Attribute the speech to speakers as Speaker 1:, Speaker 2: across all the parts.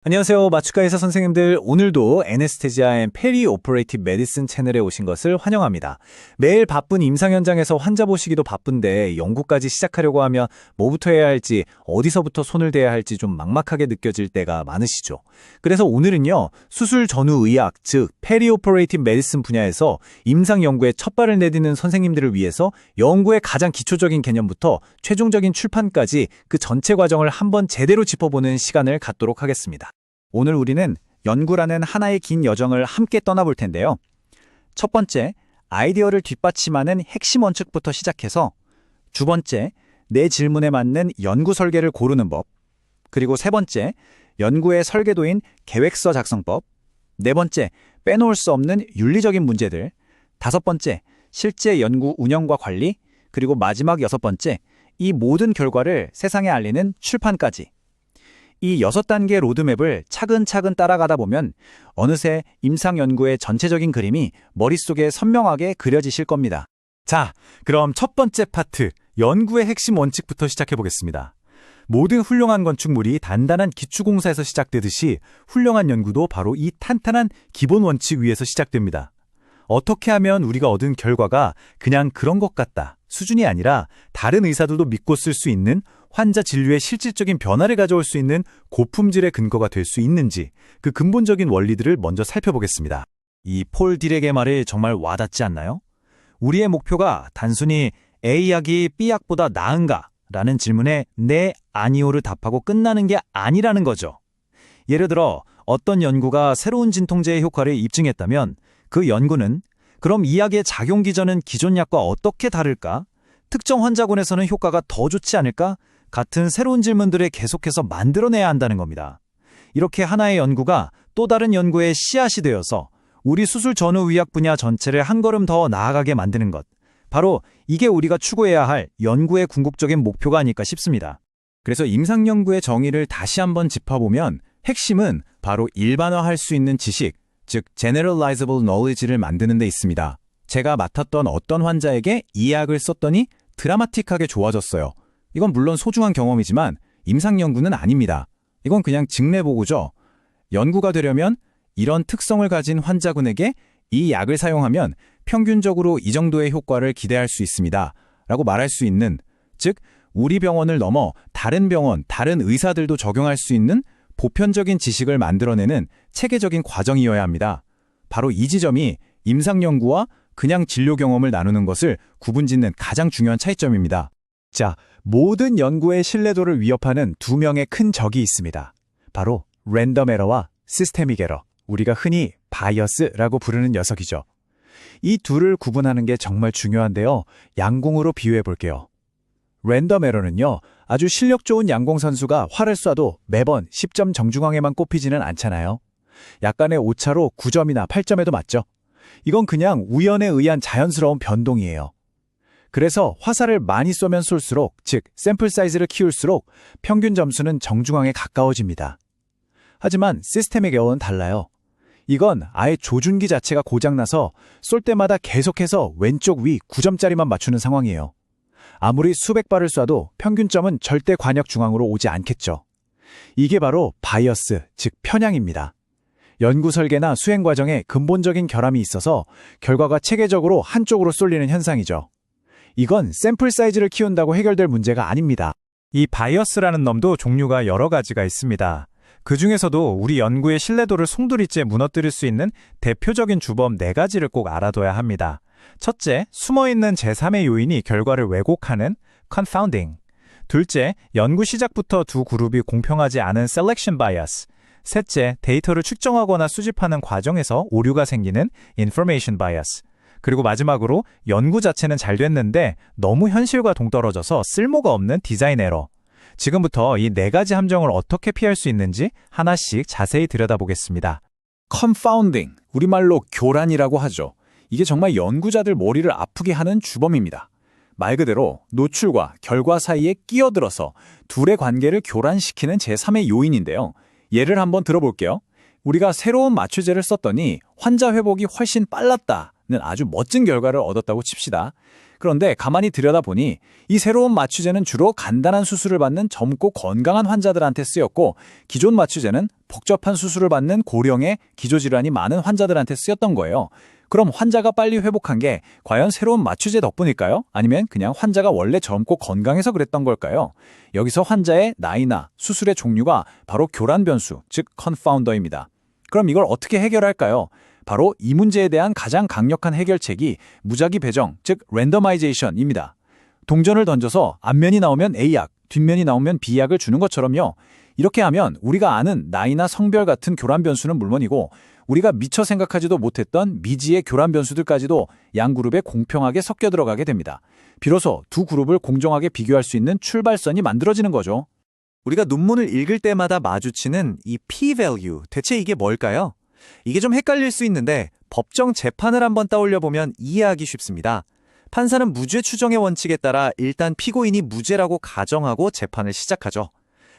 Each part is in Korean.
Speaker 1: 안녕하세요. 마취과 의사 선생님들. 오늘도 애네스테지아 앤 페리 오퍼레이티브 메디슨 채널에 오신 것을 환영합니다. 매일 바쁜 임상 현장에서 환자 보시기도 바쁜데 연구까지 시작하려고 하면 뭐부터 해야 할지, 어디서부터 손을 대야 할지 좀 막막하게 느껴질 때가 많으시죠. 그래서 오늘은요, 수술 전후 의학, 즉 페리 오퍼레이티브 메디슨 분야에서 임상 연구에 첫발을 내딛는 선생님들을 위해서 연구의 가장 기초적인 개념부터 최종적인 출판까지 그 전체 과정을 한번 제대로 짚어보는 시간을 갖도록 하겠습니다. 오늘 우리는 연구라는 하나의 긴 여정을 함께 떠나볼 텐데요. 첫 번째, 아이디어를 뒷받침하는 핵심 원칙부터 시작해서 두 번째, 내 질문에 맞는 연구 설계를 고르는 법, 그리고 세 번째, 연구의 설계도인 계획서 작성법, 네 번째, 빼놓을 수 없는 윤리적인 문제들, 다섯 번째, 실제 연구 운영과 관리, 그리고 마지막 여섯 번째, 이 모든 결과를 세상에 알리는 출판까지. 이 6단계 로드맵을 차근차근 따라가다 보면 어느새 임상 연구의 전체적인 그림이 머릿속에 선명하게 그려지실 겁니다.
Speaker 2: 자, 그럼 첫 번째 파트, 연구의 핵심 원칙부터 시작해 보겠습니다. 모든 훌륭한 건축물이 단단한 기초공사에서 시작되듯이 훌륭한 연구도 바로 이 탄탄한 기본 원칙 위에서 시작됩니다. 어떻게 하면 우리가 얻은 결과가 그냥 그런 것 같다 수준이 아니라 다른 의사들도 믿고 쓸 수 있는 환자 진료에 실질적인 변화를 가져올 수 있는 고품질의 근거가 될 수 있는지 그 근본적인 원리들을 먼저 살펴보겠습니다.
Speaker 1: 이 폴 디렉의 말이 정말 와닿지 않나요? 우리의 목표가 단순히 A약이 B약보다 나은가? 라는 질문에 네, 아니오를 답하고 끝나는 게 아니라는 거죠. 예를 들어 어떤 연구가 새로운 진통제의 효과를 입증했다면 그 연구는 그럼 이 약의 작용 기전은 기존 약과 어떻게 다를까? 특정 환자군에서는 효과가 더 좋지 않을까? 같은 새로운 질문들을 계속해서 만들어내야 한다는 겁니다. 이렇게 하나의 연구가 또 다른 연구의 씨앗이 되어서 우리 수술 전후 의학 분야 전체를 한 걸음 더 나아가게 만드는 것. 바로 이게 우리가 추구해야 할 연구의 궁극적인 목표가 아닐까 싶습니다.
Speaker 2: 그래서 임상 연구의 정의를 다시 한번 짚어보면 핵심은 바로 일반화할 수 있는 지식, 즉 generalizable knowledge를 만드는 데 있습니다. 제가 맡았던 어떤 환자에게 이 약을 썼더니 드라마틱하게 좋아졌어요. 이건 물론 소중한 경험이지만 임상 연구는 아닙니다. 이건 그냥 직내보고죠. 연구가 되려면 이런 특성을 가진 환자군에게 이 약을 사용하면 평균적으로 이 정도의 효과를 기대할 수 있습니다. 라고 말할 수 있는, 즉 우리 병원을 넘어 다른 병원, 다른 의사들도 적용할 수 있는 보편적인 지식을 만들어내는 체계적인 과정이어야 합니다. 바로 이 지점이 임상 연구와 그냥 진료 경험을 나누는 것을 구분짓는 가장 중요한 차이점입니다.
Speaker 1: 자, 모든 연구의 신뢰도를 위협하는 두 명의 큰 적이 있습니다. 바로 랜덤 에러와 시스테믹 에러, 우리가 흔히 바이어스라고 부르는 녀석이죠. 이 둘을 구분하는 게 정말 중요한데요. 양궁으로 비유해 볼게요. 랜덤 에러는요, 아주 실력 좋은 양궁 선수가 활을 쏴도 매번 10점 정중앙에만 꼽히지는 않잖아요. 약간의 오차로 9점이나 8점에도 맞죠. 이건 그냥 우연에 의한 자연스러운 변동이에요. 그래서 화살을 많이 쏘면 쏠수록, 즉 샘플 사이즈를 키울수록 평균 점수는 정중앙에 가까워집니다. 하지만 시스테믹 에어는 달라요. 이건 아예 조준기 자체가 고장나서 쏠 때마다 계속해서 왼쪽 위 9점짜리만 맞추는 상황이에요. 아무리 수백 발을 쏴도 평균점은 절대 관역 중앙으로 오지 않겠죠. 이게 바로 바이어스, 즉 편향입니다. 연구 설계나 수행 과정에 근본적인 결함이 있어서 결과가 체계적으로 한쪽으로 쏠리는 현상이죠. 이건 샘플 사이즈를 키운다고 해결될 문제가 아닙니다.
Speaker 2: 이 바이어스라는 놈도 종류가 여러 가지가 있습니다. 그 중에서도 우리 연구의 신뢰도를 송두리째 무너뜨릴 수 있는 대표적인 주범 4가지를 꼭 알아둬야 합니다. 첫째, 숨어있는 제3의 요인이 결과를 왜곡하는 confounding. 둘째, 연구 시작부터 두 그룹이 공평하지 않은 selection bias. 셋째, 데이터를 측정하거나 수집하는 과정에서 오류가 생기는 information bias. 그리고 마지막으로 연구 자체는 잘 됐는데 너무 현실과 동떨어져서 쓸모가 없는 디자인 에러. 지금부터 이 4가지 함정을 어떻게 피할 수 있는지 하나씩 자세히 들여다보겠습니다.
Speaker 1: confounding, 우리말로 교란이라고 하죠. 이게 정말 연구자들 머리를 아프게 하는 주범입니다. 말 그대로 노출과 결과 사이에 끼어들어서 둘의 관계를 교란시키는 제3의 요인인데요. 예를 한번 들어볼게요. 우리가 새로운 마취제를 썼더니 환자 회복이 훨씬 빨랐다. 아주 멋진 결과를 얻었다고 칩시다. 그런데 가만히 들여다보니 이 새로운 마취제는 주로 간단한 수술을 받는 젊고 건강한 환자들한테 쓰였고 기존 마취제는 복잡한 수술을 받는 고령의 기저질환이 많은 환자들한테 쓰였던 거예요. 그럼 환자가 빨리 회복한 게 과연 새로운 마취제 덕분일까요? 아니면 그냥 환자가 원래 젊고 건강해서 그랬던 걸까요? 여기서 환자의 나이나 수술의 종류가 바로 교란 변수, 즉 컨파운더입니다. 그럼 이걸 어떻게 해결할까요? 바로 이 문제에 대한 가장 강력한 해결책이 무작위 배정, 즉 랜더마이제이션입니다. 동전을 던져서 앞면이 나오면 A약, 뒷면이 나오면 B약을 주는 것처럼요. 이렇게 하면 우리가 아는 나이나 성별 같은 교란 변수는 물론이고 우리가 미처 생각하지도 못했던 미지의 교란 변수들까지도 양 그룹에 공평하게 섞여 들어가게 됩니다. 비로소 두 그룹을 공정하게 비교할 수 있는 출발선이 만들어지는 거죠.
Speaker 3: 우리가 논문을 읽을 때마다 마주치는 이 p-value, 대체 이게 뭘까요? 이게 좀 헷갈릴 수 있는데 법정 재판을 한번 떠올려보면 이해하기 쉽습니다. 판사는 무죄 추정의 원칙에 따라 일단 피고인이 무죄라고 가정하고 재판을 시작하죠.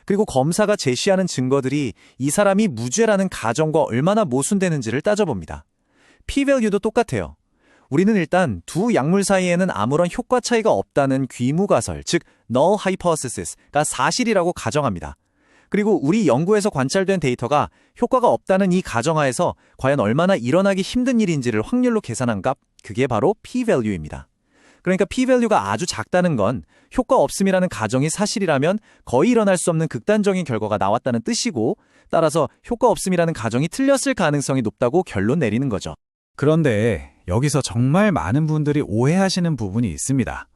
Speaker 3: 그리고 검사가 제시하는 증거들이 이 사람이 무죄라는 가정과 얼마나 모순되는지를 따져봅니다. p-value도 똑같아요. 우리는 일단 두 약물 사이에는 아무런 효과 차이가 없다는 귀무가설, 즉 null hypothesis가 사실이라고 가정합니다. 그리고 우리 연구에서 관찰된 데이터가 효과가 없다는 이 가정하에서 과연 얼마나 일어나기 힘든 일인지를 확률로 계산한 값, 그게 바로 p-value입니다. 그러니까 p-value가 아주 작다는 건 효과 없음이라는 가정이 사실이라면 거의 일어날 수 없는 극단적인 결과가 나왔다는 뜻이고, 따라서 효과 없음이라는 가정이 틀렸을 가능성이 높다고 결론 내리는 거죠.
Speaker 1: 그런데 여기서 정말 많은 분들이 오해하시는 부분이 있습니다.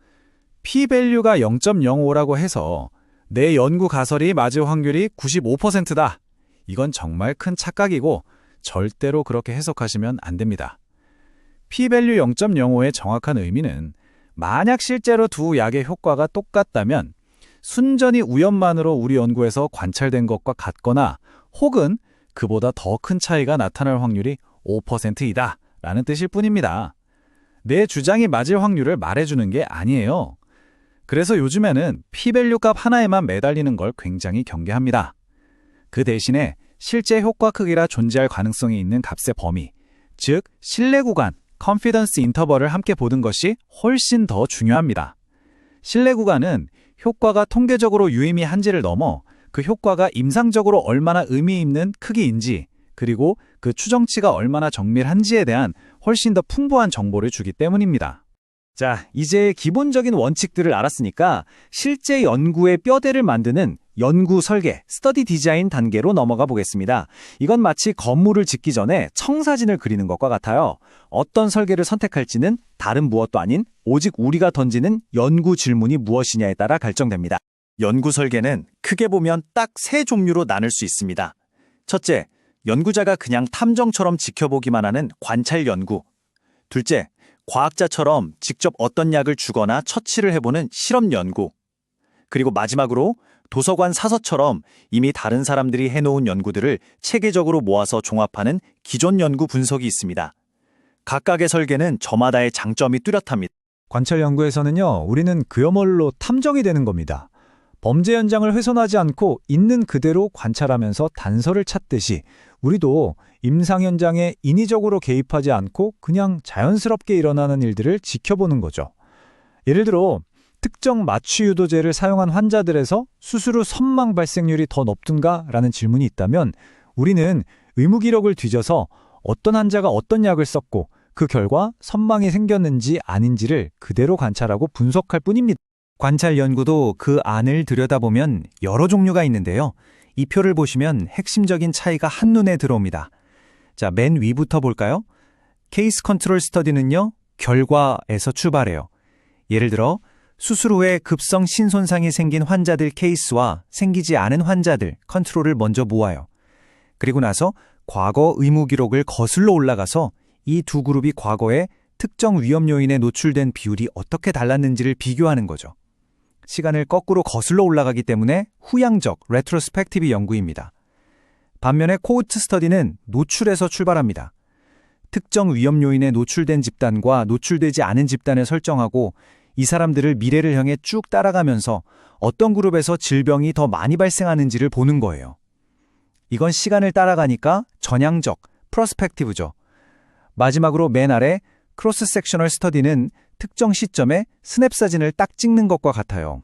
Speaker 1: p-value가 0.05라고 해서 내 연구 가설이 맞을 확률이 95%다. 이건 정말 큰 착각이고 절대로 그렇게 해석하시면 안 됩니다. p-value 0.05의 정확한 의미는 만약 실제로 두 약의 효과가 똑같다면 순전히 우연만으로 우리 연구에서 관찰된 것과 같거나 혹은 그보다 더 큰 차이가 나타날 확률이 5%이다 라는 뜻일 뿐입니다. 내 주장이 맞을 확률을 말해주는 게 아니에요. 그래서 요즘에는 p-value 값 하나에만 매달리는 걸 굉장히 경계합니다. 그 대신에 실제 효과 크기라 존재할 가능성이 있는 값의 범위, 즉 신뢰 구간, confidence interval을 함께 보는 것이 훨씬 더 중요합니다. 신뢰 구간은 효과가 통계적으로 유의미한지를 넘어 그 효과가 임상적으로 얼마나 의미 있는 크기인지, 그리고 그 추정치가 얼마나 정밀한지에 대한 훨씬 더 풍부한 정보를 주기 때문입니다. 자, 이제 기본적인 원칙들을 알았으니까 실제 연구의 뼈대를 만드는 연구 설계, 스터디 디자인 단계로 넘어가 보겠습니다. 이건 마치 건물을 짓기 전에 청사진을 그리는 것과 같아요. 어떤 설계를 선택할지는 다른 무엇도 아닌 오직 우리가 던지는 연구 질문이 무엇이냐에 따라 결정됩니다.
Speaker 3: 연구 설계는 크게 보면 딱 세 종류로 나눌 수 있습니다. 첫째, 연구자가 그냥 탐정처럼 지켜보기만 하는 관찰 연구. 둘째, 과학자처럼 직접 어떤 약을 주거나 처치를 해보는 실험 연구. 그리고 마지막으로 도서관 사서처럼 이미 다른 사람들이 해놓은 연구들을 체계적으로 모아서 종합하는 기존 연구 분석이 있습니다. 각각의 설계는 저마다의 장점이 뚜렷합니다.
Speaker 1: 관찰 연구에서는요, 우리는 그야말로 탐정이 되는 겁니다. 범죄 현장을 훼손하지 않고 있는 그대로 관찰하면서 단서를 찾듯이 우리도 임상 현장에 인위적으로 개입하지 않고 그냥 자연스럽게 일어나는 일들을 지켜보는 거죠. 예를 들어 특정 마취 유도제를 사용한 환자들에서 수술 후 선망 발생률이 더 높든가라는 질문이 있다면 우리는 의무 기록을 뒤져서 어떤 환자가 어떤 약을 썼고 그 결과 선망이 생겼는지 아닌지를 그대로 관찰하고 분석할 뿐입니다.
Speaker 3: 관찰 연구도 그 안을 들여다보면 여러 종류가 있는데요. 이 표를 보시면 핵심적인 차이가 한눈에 들어옵니다. 자, 맨 위부터 볼까요? 케이스 컨트롤 스터디는요, 결과에서 출발해요. 예를 들어 수술 후에 급성 신손상이 생긴 환자들 케이스와 생기지 않은 환자들 컨트롤을 먼저 모아요. 그리고 나서 과거 의무 기록을 거슬러 올라가서 이 두 그룹이 과거에 특정 위험 요인에 노출된 비율이 어떻게 달랐는지를 비교하는 거죠. 시간을 거꾸로 거슬러 올라가기 때문에 후향적, 레트로스펙티브 연구입니다. 반면에 코호트 스터디는 노출에서 출발합니다. 특정 위험 요인에 노출된 집단과 노출되지 않은 집단을 설정하고 이 사람들을 미래를 향해 쭉 따라가면서 어떤 그룹에서 질병이 더 많이 발생하는지를 보는 거예요. 이건 시간을 따라가니까 전향적, 프로스펙티브죠. 마지막으로 맨 아래 크로스 섹셔널 스터디는 특정 시점에 스냅 사진을 딱 찍는 것과 같아요.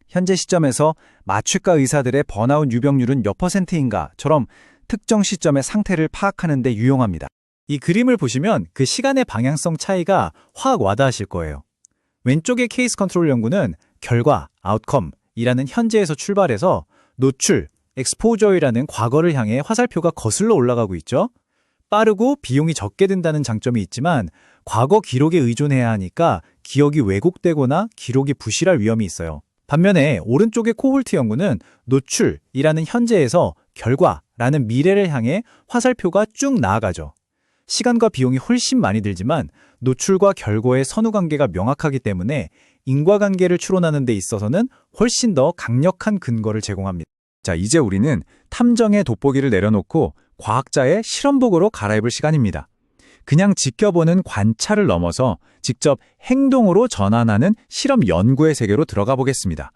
Speaker 3: 현재 시점에서 마취과 의사들의 번아웃 유병률은 몇 %인가처럼 특정 시점의 상태를 파악하는 데 유용합니다.
Speaker 1: 이 그림을 보시면 그 시간의 방향성 차이가 확 와닿으실 거예요. 왼쪽의 케이스 컨트롤 연구는 결과, outcome이라는 현재에서 출발해서 노출, exposure이라는 과거를 향해 화살표가 거슬러 올라가고 있죠. 빠르고 비용이 적게 든다는 장점이 있지만 과거 기록에 의존해야 하니까 기억이 왜곡되거나 기록이 부실할 위험이 있어요. 반면에 오른쪽의 코홀트 연구는 노출이라는 현재에서 결과라는 미래를 향해 화살표가 쭉 나아가죠. 시간과 비용이 훨씬 많이 들지만 노출과 결과의 선후관계가 명확하기 때문에 인과관계를 추론하는 데 있어서는 훨씬 더 강력한 근거를 제공합니다.
Speaker 2: 자, 이제 우리는 탐정의 돋보기를 내려놓고 과학자의 실험복으로 갈아입을 시간입니다. 그냥 지켜보는 관찰을 넘어서 직접 행동으로 전환하는 실험 연구의 세계로 들어가 보겠습니다.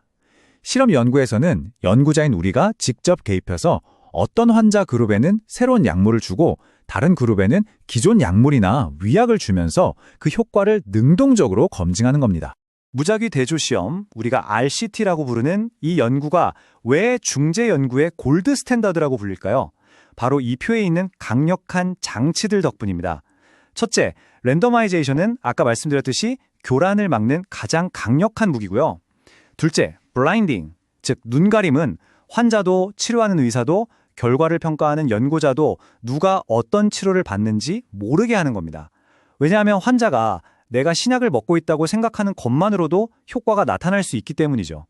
Speaker 2: 실험 연구에서는 연구자인 우리가 직접 개입해서 어떤 환자 그룹에는 새로운 약물을 주고 다른 그룹에는 기존 약물이나 위약을 주면서 그 효과를 능동적으로 검증하는 겁니다.
Speaker 3: 무작위 대조 시험, 우리가 RCT라고 부르는 이 연구가 왜 중재 연구의 골드 스탠다드라고 불릴까요? 바로 이 표에 있는 강력한 장치들 덕분입니다. 첫째, 랜더마이제이션은 아까 말씀드렸듯이 교란을 막는 가장 강력한 무기고요. 둘째, 블라인딩, 즉 눈가림은 환자도 치료하는 의사도 결과를 평가하는 연구자도 누가 어떤 치료를 받는지 모르게 하는 겁니다. 왜냐하면 환자가 내가 신약을 먹고 있다고 생각하는 것만으로도 효과가 나타날 수 있기 때문이죠.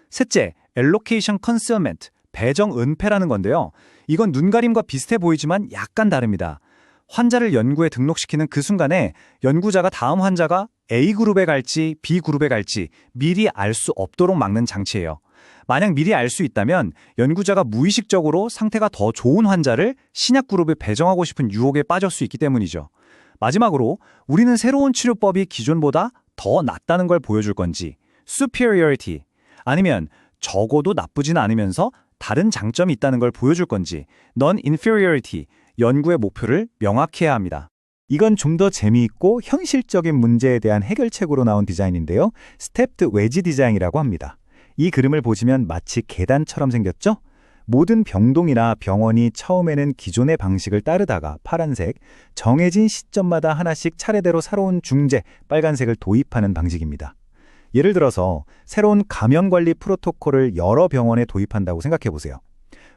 Speaker 3: 셋째, allocation concealment, 배정 은폐라는 건데요. 이건 눈가림과 비슷해 보이지만 약간 다릅니다. 환자를 연구에 등록시키는 그 순간에 연구자가 다음 환자가 A그룹에 갈지 B그룹에 갈지 미리 알 수 없도록 막는 장치예요. 만약 미리 알 수 있다면 연구자가 무의식적으로 상태가 더 좋은 환자를 신약 그룹에 배정하고 싶은 유혹에 빠질 수 있기 때문이죠. 마지막으로 우리는 새로운 치료법이 기존보다 더 낫다는 걸 보여줄 건지 superiority 아니면 적어도 나쁘진 않으면서 다른 장점이 있다는 걸 보여줄 건지 non-inferiority 연구의 목표를 명확해야 합니다.
Speaker 4: 이건 좀 더 재미있고 현실적인 문제에 대한 해결책으로 나온 디자인인데요. 스텝드 웨지 디자인이라고 합니다. 이 그림을 보시면 마치 계단처럼 생겼죠? 모든 병동이나 병원이 처음에는 기존의 방식을 따르다가 파란색, 정해진 시점마다 하나씩 차례대로 새로운 중재, 빨간색을 도입하는 방식입니다. 예를 들어서 새로운 감염관리 프로토콜을 여러 병원에 도입한다고 생각해 보세요.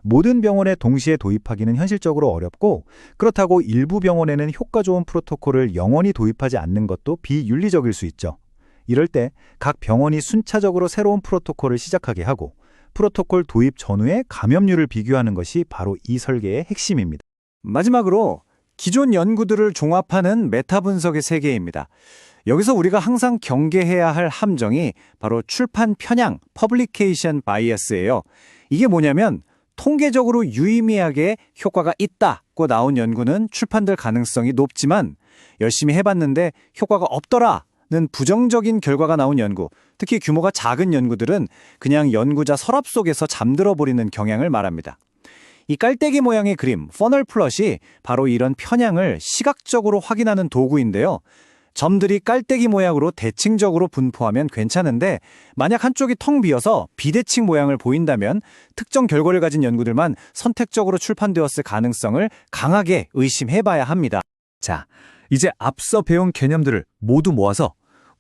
Speaker 4: 모든 병원에 동시에 도입하기는 현실적으로 어렵고 그렇다고 일부 병원에는 효과 좋은 프로토콜을 영원히 도입하지 않는 것도 비윤리적일 수 있죠. 이럴 때 각 병원이 순차적으로 새로운 프로토콜을 시작하게 하고 프로토콜 도입 전후의 감염률을 비교하는 것이 바로 이 설계의 핵심입니다.
Speaker 3: 마지막으로 기존 연구들을 종합하는 메타 분석의 세계입니다. 여기서 우리가 항상 경계해야 할 함정이 바로 출판 편향, 퍼블리케이션 바이어스예요. 이게 뭐냐면 통계적으로 유의미하게 효과가 있다고 나온 연구는 출판될 가능성이 높지만 열심히 해봤는데 효과가 없더라는 부정적인 결과가 나온 연구, 특히 규모가 작은 연구들은 그냥 연구자 서랍 속에서 잠들어 버리는 경향을 말합니다. 이 깔때기 모양의 그림, 퍼널 플롯이 바로 이런 편향을 시각적으로 확인하는 도구인데요. 점들이 깔때기 모양으로 대칭적으로 분포하면 괜찮은데 만약 한쪽이 텅 비어서 비대칭 모양을 보인다면 특정 결과를 가진 연구들만 선택적으로 출판되었을 가능성을 강하게 의심해봐야 합니다.
Speaker 2: 자, 이제 앞서 배운 개념들을 모두 모아서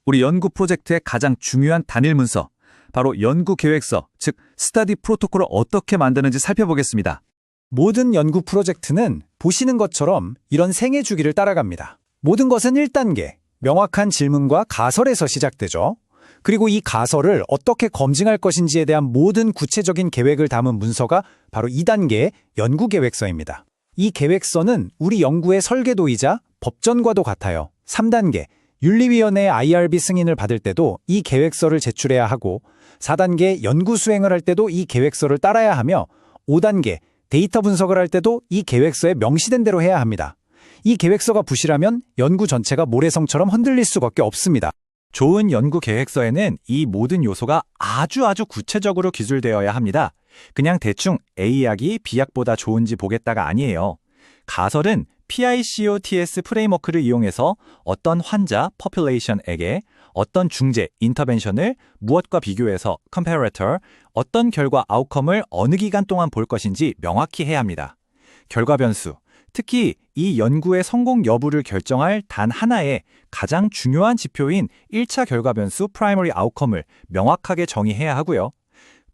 Speaker 2: 우리 연구 프로젝트의 가장 중요한 단일 문서, 바로 연구 계획서, 즉 스터디 프로토콜을 어떻게 만드는지 살펴보겠습니다.
Speaker 1: 모든 연구 프로젝트는 보시는 것처럼 이런 생애 주기를 따라갑니다. 모든 것은 1단계, 명확한 질문과 가설에서 시작되죠. 그리고 이 가설을 어떻게 검증할 것인지에 대한 모든 구체적인 계획을 담은 문서가 바로 2단계 연구계획서입니다. 이 계획서는 우리 연구의 설계도이자 법전과도 같아요. 3단계 윤리위원회 IRB 승인을 받을 때도 이 계획서를 제출해야 하고 4단계 연구 수행을 할 때도 이 계획서를 따라야 하며 5단계 데이터 분석을 할 때도 이 계획서에 명시된 대로 해야 합니다. 이 계획서가 부실하면 연구 전체가 모래성처럼 흔들릴 수밖에 없습니다.
Speaker 2: 좋은 연구 계획서에는 이 모든 요소가 아주 구체적으로 기술되어야 합니다. 그냥 대충 A약이 B약보다 좋은지 보겠다가 아니에요. 가설은
Speaker 1: PICOTS 프레임워크를 이용해서 어떤 환자 population에게 어떤 중재 intervention을 무엇과 비교해서 comparator, 어떤 결과 outcome을 어느 기간 동안 볼 것인지 명확히 해야 합니다. 결과 변수, 특히 이 연구의 성공 여부를 결정할 단 하나의 가장 중요한 지표인 1차 결과 변수 primary outcome을 명확하게 정의해야 하고요.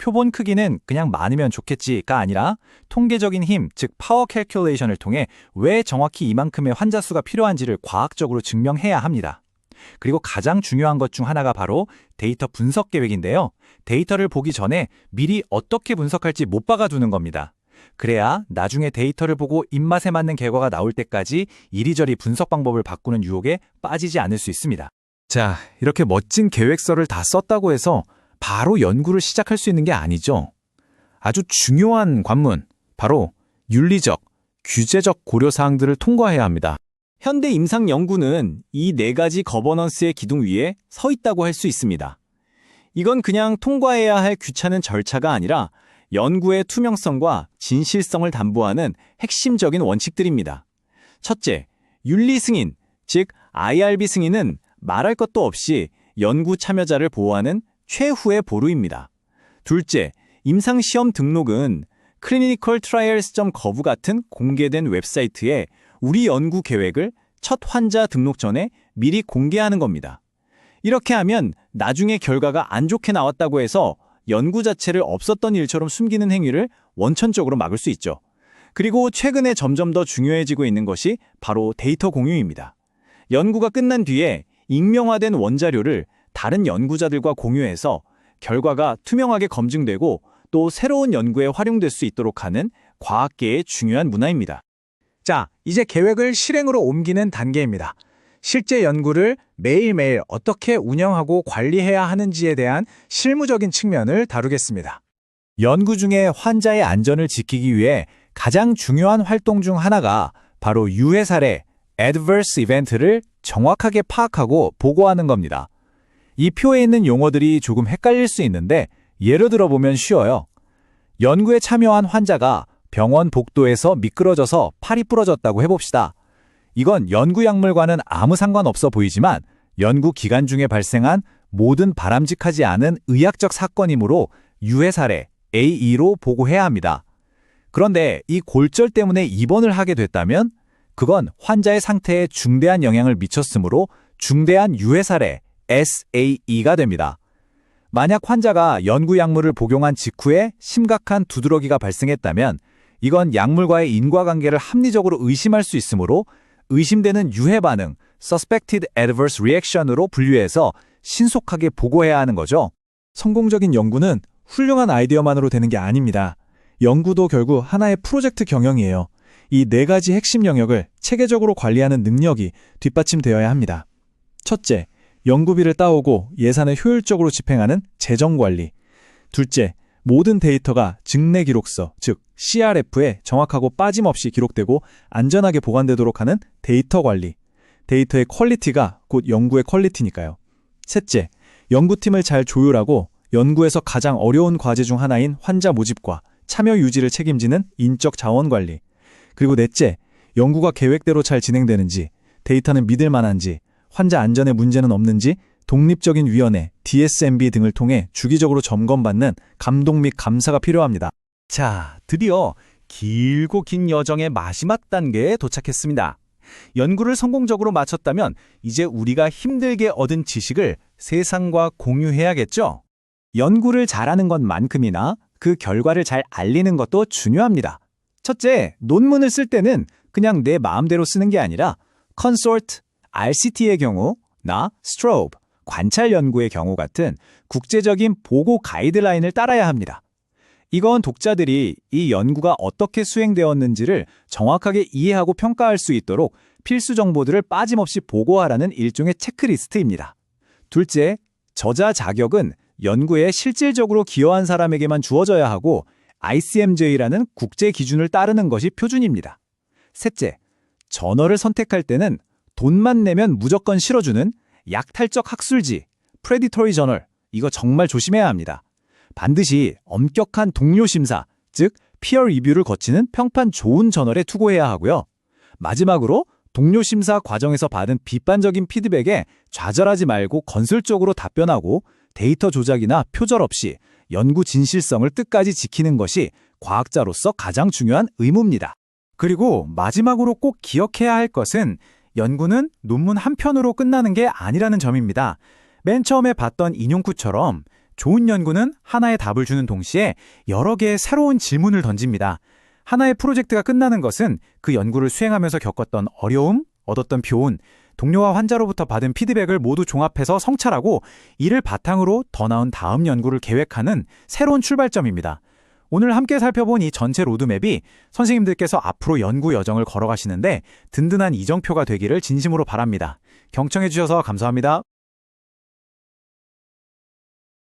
Speaker 1: 표본 크기는 그냥 많으면 좋겠지가 아니라 통계적인 힘, 즉 파워 캘큘레이션을 통해 왜 정확히 이만큼의 환자 수가 필요한지를 과학적으로 증명해야 합니다. 그리고 가장 중요한 것 중 하나가 바로 데이터 분석 계획인데요. 데이터를 보기 전에 미리 어떻게 분석할지 못 박아두는 겁니다. 그래야 나중에 데이터를 보고 입맛에 맞는 결과가 나올 때까지 이리저리 분석 방법을 바꾸는 유혹에 빠지지 않을 수 있습니다.
Speaker 2: 자, 이렇게 멋진 계획서를 다 썼다고 해서 바로 연구를 시작할 수 있는 게 아니죠. 아주 중요한 관문, 바로 윤리적, 규제적 고려사항들을 통과해야 합니다.
Speaker 1: 현대 임상 연구는 이 4가지 거버넌스의 기둥 위에 서 있다고 할 수 있습니다. 이건 그냥 통과해야 할 귀찮은 절차가 아니라 연구의 투명성과 진실성을 담보하는 핵심적인 원칙들입니다. 첫째, 윤리 승인, 즉 IRB 승인은 말할 것도 없이 연구 참여자를 보호하는 최후의 보루입니다. 둘째, 임상시험 등록은 clinicaltrials.gov 같은 공개된 웹사이트에 우리 연구 계획을 첫 환자 등록 전에 미리 공개하는 겁니다. 이렇게 하면 나중에 결과가 안 좋게 나왔다고 해서 연구 자체를 없었던 일처럼 숨기는 행위를 원천적으로 막을 수 있죠. 그리고 최근에 점점 더 중요해지고 있는 것이 바로 데이터 공유입니다. 연구가 끝난 뒤에 익명화된 원자료를 다른 연구자들과 공유해서 결과가 투명하게 검증되고 또 새로운 연구에 활용될 수 있도록 하는 과학계의 중요한 문화입니다. 자, 이제 계획을 실행으로 옮기는 단계입니다. 실제 연구를 매일매일 어떻게 운영하고 관리해야 하는지에 대한 실무적인 측면을 다루겠습니다. 연구 중에 환자의 안전을 지키기 위해 가장 중요한 활동 중 하나가 바로 유해 사례, adverse event를 정확하게 파악하고 보고하는 겁니다. 이 표에 있는 용어들이 조금 헷갈릴 수 있는데 예를 들어 보면 쉬워요. 연구에 참여한 환자가 병원 복도에서 미끄러져서 팔이 부러졌다고 해봅시다. 이건 연구 약물과는 아무 상관없어 보이지만 연구 기간 중에 발생한 모든 바람직하지 않은 의학적 사건이므로 유해 사례 AE로 보고해야 합니다. 그런데 이 골절 때문에 입원을 하게 됐다면 그건 환자의 상태에 중대한 영향을 미쳤으므로 중대한 유해 사례 SAE가 됩니다. 만약 환자가 연구 약물을 복용한 직후에 심각한 두드러기가 발생했다면 이건 약물과의 인과관계를 합리적으로 의심할 수 있으므로 의심되는 유해 반응, suspected adverse reaction으로 분류해서 신속하게 보고해야 하는 거죠. 성공적인 연구는 훌륭한 아이디어만으로 되는 게 아닙니다. 연구도 결국 하나의 프로젝트 경영이에요. 이 4가지 핵심 영역을 체계적으로 관리하는 능력이 뒷받침되어야 합니다. 첫째, 연구비를 따오고 예산을 효율적으로 집행하는 재정관리. 둘째, 모든 데이터가 증례 기록서, 즉 CRF에 정확하고 빠짐없이 기록되고 안전하게 보관되도록 하는 데이터 관리. 데이터의 퀄리티가 곧 연구의 퀄리티니까요. 셋째, 연구팀을 잘 조율하고 연구에서 가장 어려운 과제 중 하나인 환자 모집과 참여 유지를 책임지는 인적 자원 관리. 그리고 넷째, 연구가 계획대로 잘 진행되는지, 데이터는 믿을 만한지, 환자 안전에 문제는 없는지 독립적인 위원회, DSMB 등을 통해 주기적으로 점검받는 감독 및 감사가 필요합니다. 자, 드디어 길고 긴 여정의 마지막 단계에 도착했습니다. 연구를 성공적으로 마쳤다면 이제 우리가 힘들게 얻은 지식을 세상과 공유해야겠죠? 연구를 잘하는 것만큼이나 그 결과를 잘 알리는 것도 중요합니다. 첫째, 논문을 쓸 때는 그냥 내 마음대로 쓰는 게 아니라 consort, RCT의 경우, STROBE, 관찰 연구의 경우 같은 국제적인 보고 가이드라인을 따라야 합니다. 이건 독자들이 이 연구가 어떻게 수행되었는지를 정확하게 이해하고 평가할 수 있도록 필수 정보들을 빠짐없이 보고하라는 일종의 체크리스트입니다. 둘째, 저자 자격은 연구에 실질적으로 기여한 사람에게만 주어져야 하고 ICMJ라는 국제 기준을 따르는 것이 표준입니다. 셋째, 저널을 선택할 때는 돈만 내면 무조건 실어주는 약탈적 학술지, 프레디토리 저널, 이거 정말 조심해야 합니다. 반드시 엄격한 동료 심사, 즉 피어 리뷰를 거치는 평판 좋은 저널에 투고해야 하고요. 마지막으로 동료 심사 과정에서 받은 비판적인 피드백에 좌절하지 말고 건설적으로 답변하고 데이터 조작이나 표절 없이 연구 진실성을 끝까지 지키는 것이 과학자로서 가장 중요한 의무입니다.
Speaker 3: 그리고 마지막으로 꼭 기억해야 할 것은 연구는 논문 한 편으로 끝나는 게 아니라는 점입니다. 맨 처음에 봤던 인용구처럼 좋은 연구는 하나의 답을 주는 동시에 여러 개의 새로운 질문을 던집니다. 하나의 프로젝트가 끝나는 것은 그 연구를 수행하면서 겪었던 어려움, 얻었던 교훈, 동료와 환자로부터 받은 피드백을 모두 종합해서 성찰하고 이를 바탕으로 더 나은 다음 연구를 계획하는 새로운 출발점입니다. 오늘 함께 살펴본 이 전체 로드맵이 선생님들께서 앞으로 연구 여정을 걸어가시는데 든든한 이정표가 되기를 진심으로 바랍니다. 경청해 주셔서 감사합니다.